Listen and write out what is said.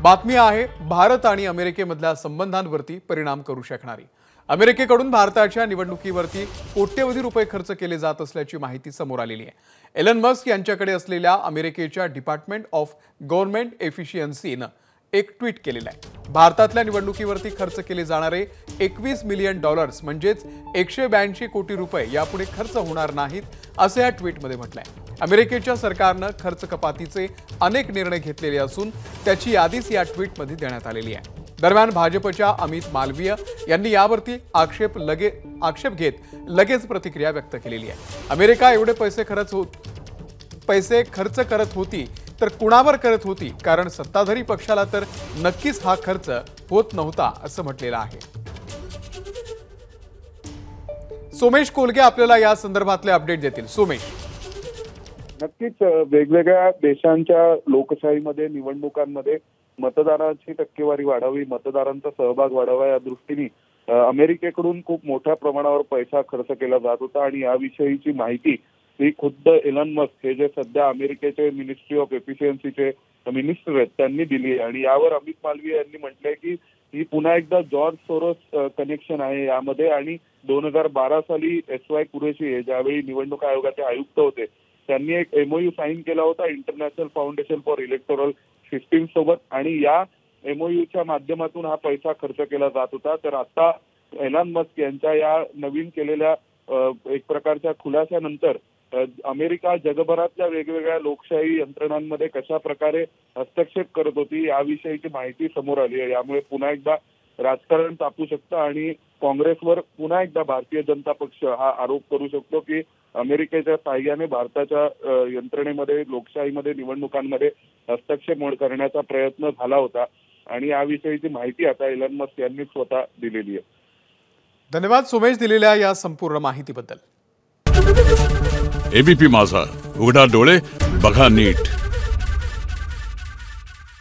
बातमी आहे भारत आणि अमेरिकेमधल्या संबंधांवरती परिणाम करू शकणारी। अमेरिकेकडून भारताच्या निवडणुकीवरती कोट्यवधी रुपये खर्च केले जात असल्याची माहिती समोर आलेली आहे। एलन मस्क यांच्याकडे असलेल्या अमेरिकेच्या डिपार्टमेंट ऑफ गव्हर्नमेंट एफिशियन्सीने एक ट्वीट केलेलं आहे। भारतातल्या निवडणुकीवरती खर्च केले जाणारे 21 मिलियन डॉलर्स म्हणजेच 182 कोटी रुपये यापुढे खर्च होणार नाहीत असे या ट्वीटमध्ये म्हटलंय। अमेरिकेच्या सरकारने खर्च कपातीचे अनेक निर्णय घेतलेले असून त्याची यादीच या ट्वीटमध्ये देण्यात आलेली आहे। दरम्यान भाजपच्या अमित मालवीय यांनी यावरती आक्षेप घेत लगेच प्रतिक्रिया व्यक्त केलेली आहे। अमेरिका एवढे पैसे खर्च करत होती तर कुणावर करत होती, कारण सत्ताधारी पक्षाला तर नक्कीच हा खर्च होत नव्हता असं म्हटलेलं आहे। सोमेश कोलगे आपल्याला या संदर्भातले अपडेट देतील। सोमेश, नक्कीच वेगवेगळ्या देशांच्या लोकशाहीमध्ये निवडणुकांमध्ये मतदारांची टक्केवारी वाढावी, मतदारांचा सहभाग वाढावा या दृष्टीने अमेरिकेकडून खूप मोठ्या प्रमाणावर पैसा खर्च केला जात होता आणि याविषयीची माहिती ही खुद्द एलन मस्क हे जे सध्या अमेरिकेचे मिनिस्ट्री ऑफ एफिशियन्सीचे मिनिस्टर आहेत त्यांनी दिली आहे। आणि यावर अमित मालवीय यांनी म्हटलंय की ही पुन्हा एकदा जॉर्ज सोरोस कनेक्शन आहे यामध्ये। आणि 2012 साली SY कुरेशी हे ज्यावेळी निवडणूक आयोगाचे आयुक्त होते त्यांनी एक MOU साईन केला होता international foundation for electoral system सोबत, आणि या MOUच्या माध्यमातून हा पैसा खर्च केला जात होता। तर आता एलन मस्क यांच्या या नवीन केलेल्या एक प्रकारच्या खुलाशानंतर अमेरिका जगभरातल्या वेगवेगळ्या लोकशाही यंत्रणांमध्ये कशा प्रकारे हस्तक्षेप करत होती याविषयीची माहिती समोर आली आहे। यामुळे पुन्हा एकदा राजकारण तापू शकतं आणि काँग्रेसवर पुन्हा एकदा भारतीय जनता पक्ष हा आरोप करू शकतो की अमेरिकेच्या साहाय्याने भारताच्या यंत्रणेमध्ये, लोकशाहीमध्ये, निवडणुकांमध्ये हस्तक्षेप करण्याचा प्रयत्न झाला होता। आणि याविषयीची माहिती आता एलन मस्क यांनी स्वतः दिलेली आहे। धन्यवाद सोमेश दिलेल्या या संपूर्ण माहितीबद्दल। ABP माझा, उघडा डोळे बघा नीट।